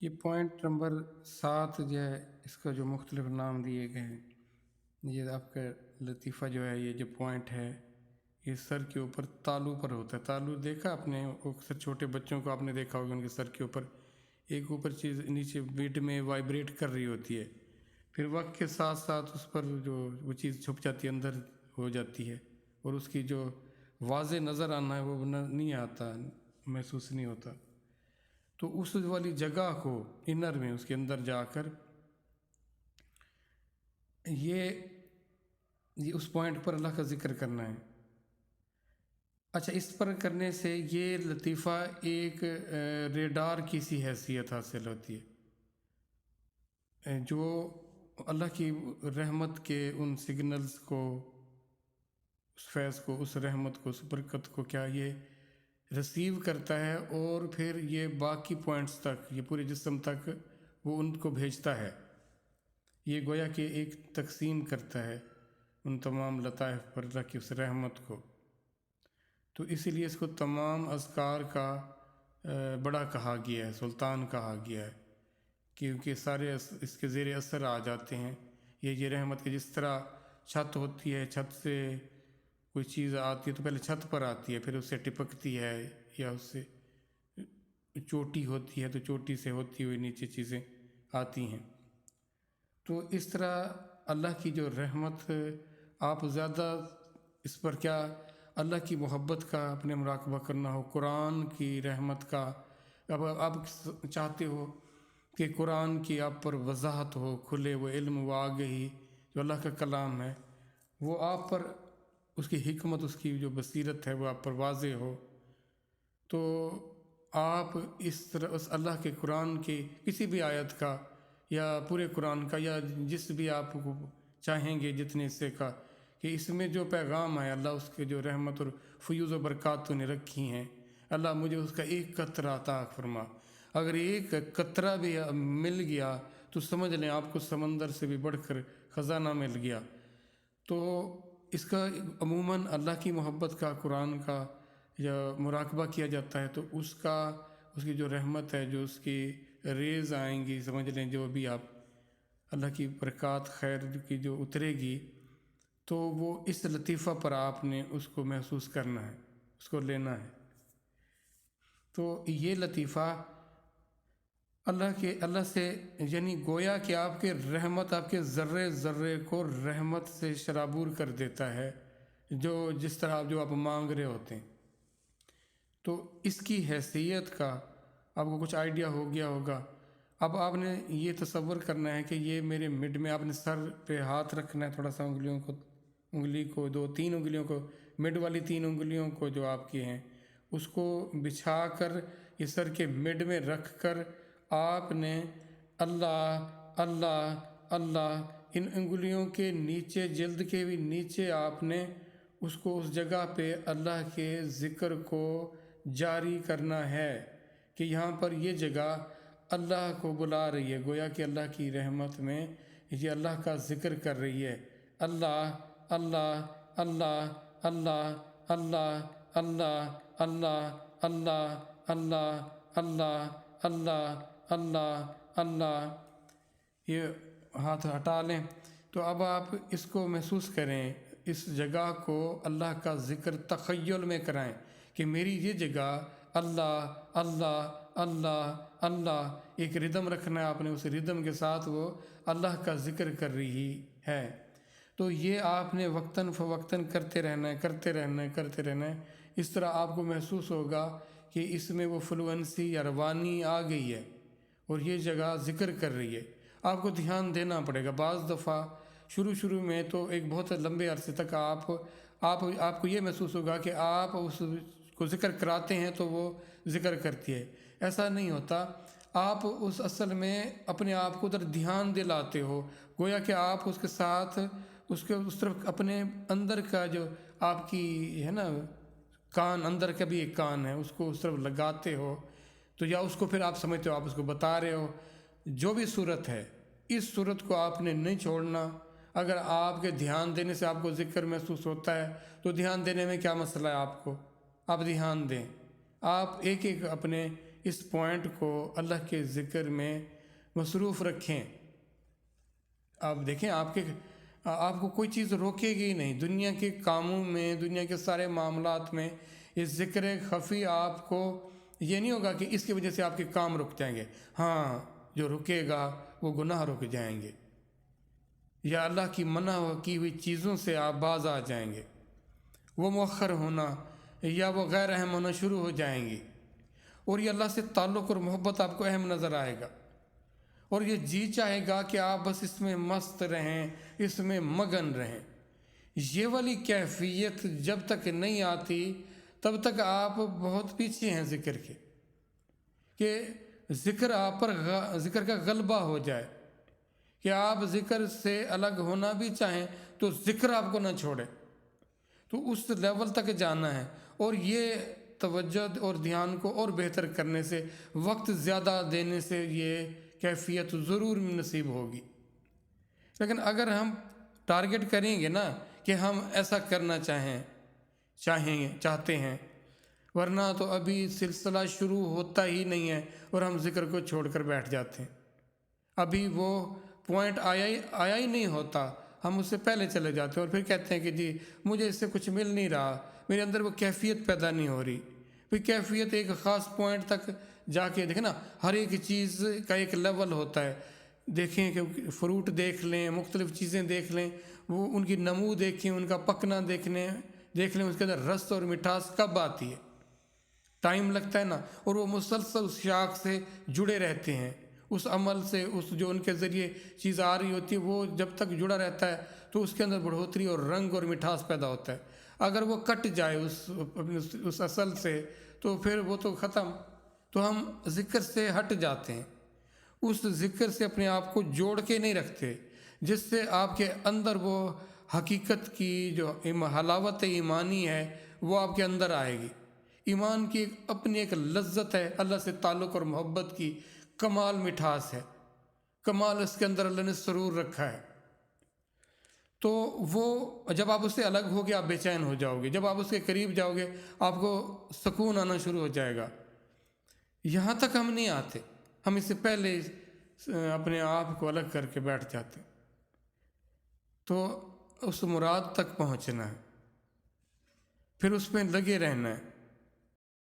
یہ point number 7 جو ہے، اس کا جو مختلف نام دیے گئے ہیں، یہ آپ کا لطیفہ جو ہے، یہ جو پوائنٹ ہے یہ سر کے اوپر تالو پر ہوتا ہے۔ تالو دیکھا آپ نے، اکثر چھوٹے بچوں کو آپ نے دیکھا ہوگا، ان کے سر کے اوپر ایک اوپر چیز نیچے بیڈ میں وائبریٹ کر رہی ہوتی ہے، پھر وقت کے ساتھ ساتھ اس پر جو وہ چیز چھپ جاتی ہے، اندر ہو جاتی ہے، اور اس کی جو واضح نظر آنا ہے وہ نہیں آتا، محسوس نہیں ہوتا۔ تو اس والی جگہ کو انر میں، اس کے اندر جا کر یہ اس پوائنٹ پر اللہ کا ذکر کرنا ہے۔ اچھا، اس پر کرنے سے یہ لطیفہ ایک ریڈار کی سی حیثیت حاصل ہوتی ہے، جو اللہ کی رحمت کے ان سگنلز کو، اس فیض کو، اس رحمت کو، اس برکت کو کیا یہ ریسیو کرتا ہے، اور پھر یہ باقی پوائنٹس تک، یہ پورے جسم تک وہ ان کو بھیجتا ہے۔ یہ گویا کہ ایک تقسیم کرتا ہے ان تمام لطائف پر اللہ کی اس رحمت کو۔ تو اسی لیے اس کو تمام اذکار کا بڑا کہا گیا ہے، سلطان کہا گیا ہے، کیونکہ سارے اس کے زیر اثر آ جاتے ہیں۔ یہ رحمت کی جس طرح چھت ہوتی ہے، چھت سے کوئی چیز آتی ہے تو پہلے چھت پر آتی ہے، پھر اس سے ٹپکتی ہے، یا اس سے چوٹی ہوتی ہے تو چوٹی سے ہوتی ہوئی نیچے چیزیں آتی ہیں۔ تو اس طرح اللہ کی جو رحمت، آپ زیادہ اس پر کیا اللہ کی محبت کا اپنے مراقبہ کرنا ہو، قرآن کی رحمت کا، اب آپ چاہتے ہو کہ قرآن کی آپ پر وضاحت ہو، کھلے وہ علم و آگہی جو اللہ کا کلام ہے، وہ آپ پر اس کی حکمت، اس کی جو بصیرت ہے وہ آپ پر واضح ہو، تو آپ اس طرح اس اللہ کے قرآن کی کسی بھی آیت کا، یا پورے قرآن کا، یا جس بھی آپ کو چاہیں گے جتنے حصے کا، کہ اس میں جو پیغام ہے اللہ، اس کے جو رحمت اور فیوز و برکات نے رکھی ہیں، اللہ مجھے اس کا ایک قطرہ عطا فرما۔ اگر ایک قطرہ بھی مل گیا تو سمجھ لیں آپ کو سمندر سے بھی بڑھ کر خزانہ مل گیا۔ تو اس کا عموماً اللہ کی محبت کا، قرآن کا یا مراقبہ کیا جاتا ہے، تو اس کی جو رحمت ہے، جو اس کی ریز آئیں گی، سمجھ لیں جو بھی آپ اللہ کی برکات خیر کی جو اترے گی، تو وہ اس لطیفہ پر آپ نے اس کو محسوس کرنا ہے، اس کو لینا ہے۔ تو یہ لطیفہ اللہ سے، یعنی گویا کہ آپ کے رحمت، آپ کے ذرے ذرے کو رحمت سے شرابور کر دیتا ہے، جس طرح جو آپ مانگ رہے ہوتے ہیں۔ تو اس کی حیثیت کا آپ کو کچھ آئیڈیا ہو گیا ہوگا۔ اب آپ نے یہ تصور کرنا ہے کہ یہ میرے مڈ میں، آپ نے سر پہ ہاتھ رکھنا ہے، تھوڑا سا انگلی کو 2-3 انگلیوں کو، مڈ والی 3 انگلیوں کو جو آپ کی ہیں اس کو بچھا کر یہ سر کے مڈ میں رکھ کر آپ نے اللہ اللہ اللہ، ان انگلیوں کے نیچے، جلد کے بھی نیچے، آپ نے اس کو اس جگہ پہ اللہ کے ذکر کو جاری کرنا ہے، کہ یہاں پر یہ جگہ اللہ کو بلا رہی ہے، گویا کہ اللہ کی رحمت میں یہ اللہ کا ذکر کر رہی ہے۔ اللہ اللہ اللہ اللہ اللہ اللہ اللہ اللہ اللہ اللہ اللہ اللہ اللہ، یہ ہاتھ ہٹا لیں۔ تو اب آپ اس کو محسوس کریں، اس جگہ کو اللہ کا ذکر تخیل میں کرائیں کہ میری یہ جگہ اللہ اللہ اللہ اللہ، ایک ردم رکھنا ہے آپ نے، اس ردم کے ساتھ وہ اللہ کا ذکر کر رہی ہے۔ تو یہ آپ نے وقتاً فوقتاً کرتے رہنا ہے، کرتے رہنا ہے، کرتے رہنا ہے۔ اس طرح آپ کو محسوس ہوگا کہ اس میں وہ فلوئنسی یا روانی آ گئی ہے، اور یہ جگہ ذکر کر رہی ہے۔ آپ کو دھیان دینا پڑے گا۔ بعض دفعہ شروع میں تو ایک بہت لمبے عرصے تک آپ کو یہ محسوس ہوگا کہ آپ اس کو ذکر کراتے ہیں تو وہ ذکر کرتی ہے، ایسا نہیں ہوتا۔ آپ اصل میں اپنے آپ کو ادھر دھیان دلاتے ہو، گویا کہ آپ اس کے ساتھ اس طرف اپنے اندر کا جو آپ کی ہے نا کان، اندر کا بھی ایک کان ہے، اس کو اس طرف لگاتے ہو، تو یا اس کو پھر آپ سمجھتے ہو آپ اس کو بتا رہے ہو۔ جو بھی صورت ہے، اس صورت کو آپ نے نہیں چھوڑنا۔ اگر آپ کے دھیان دینے سے آپ کو ذکر محسوس ہوتا ہے تو دھیان دینے میں کیا مسئلہ ہے آپ کو، آپ دھیان دیں۔ آپ ایک اپنے اس پوائنٹ کو اللہ کے ذکر میں مصروف رکھیں۔ آپ دیکھیں آپ کو کوئی چیز روکے گی نہیں، دنیا کے کاموں میں، دنیا کے سارے معاملات میں اس ذکر خفی آپ کو یہ نہیں ہوگا کہ اس کی وجہ سے آپ کے کام رک جائیں گے۔ ہاں، جو رکے گا وہ گناہ رک جائیں گے، یا اللہ کی منع کی ہوئی چیزوں سے آپ باز آ جائیں گے، وہ مؤخر ہونا یا وہ غیر اہم ہونا شروع ہو جائیں گی، اور یہ اللہ سے تعلق اور محبت آپ کو اہم نظر آئے گا، اور یہ جی چاہے گا کہ آپ بس اس میں مست رہیں، اس میں مگن رہیں۔ یہ والی کیفیت جب تک نہیں آتی تب تک آپ بہت پیچھے ہیں ذکر کے، کہ ذکر آپ پر ذکر کا غلبہ ہو جائے، کہ آپ ذکر سے الگ ہونا بھی چاہیں تو ذکر آپ کو نہ چھوڑے۔ تو اس لیول تک جانا ہے، اور یہ توجہ اور دھیان کو اور بہتر کرنے سے، وقت زیادہ دینے سے یہ کیفیت ضرور نصیب ہوگی۔ لیکن اگر ہم ٹارگٹ کریں گے نا کہ ہم ایسا کرنا چاہتے ہیں، ورنہ تو ابھی سلسلہ شروع ہوتا ہی نہیں ہے اور ہم ذکر کو چھوڑ کر بیٹھ جاتے ہیں، ابھی وہ پوائنٹ آیا ہی نہیں ہوتا، ہم اس سے پہلے چلے جاتے ہیں اور پھر کہتے ہیں کہ جی مجھے اس سے کچھ مل نہیں رہا، میرے اندر وہ کیفیت پیدا نہیں ہو رہی۔ پھر کیفیت ایک خاص پوائنٹ تک جا کے دیکھیں نا، ہر ایک چیز کا ایک لیول ہوتا ہے۔ دیکھیں کہ فروٹ دیکھ لیں، مختلف چیزیں دیکھ لیں، وہ ان کی نمو دیکھیں، ان کا پکنا دیکھ لیں، اس کے اندر رس اور مٹھاس کب آتی ہے، ٹائم لگتا ہے نا، اور وہ مسلسل اس شاخ سے جڑے رہتے ہیں، اس عمل سے، اس جو ان کے ذریعے چیز آ رہی ہوتی ہے، وہ جب تک جڑا رہتا ہے تو اس کے اندر بڑھوتری اور رنگ اور مٹھاس پیدا ہوتا ہے۔ اگر وہ کٹ جائے اس اصل سے تو پھر وہ تو ختم۔ تو ہم ذکر سے ہٹ جاتے ہیں، اس ذکر سے اپنے آپ کو جوڑ کے نہیں رکھتے، جس سے آپ کے اندر وہ حقیقت کی جو حلاوت ایمانی ہے وہ آپ کے اندر آئے گی۔ ایمان کی اپنی ایک لذت ہے، اللہ سے تعلق اور محبت کی کمال مٹھاس ہے، کمال اس کے اندر اللہ نے سرور رکھا ہے۔ تو وہ جب آپ اس سے الگ ہوگے آپ بے چین ہو جاؤ گے، جب آپ اس کے قریب جاؤ گے آپ کو سکون آنا شروع ہو جائے گا۔ یہاں تک ہم نہیں آتے، ہم اس سے پہلے اپنے آپ کو الگ کر کے بیٹھ جاتے۔ تو اس مراد تک پہنچنا ہے، پھر اس میں لگے رہنا ہے۔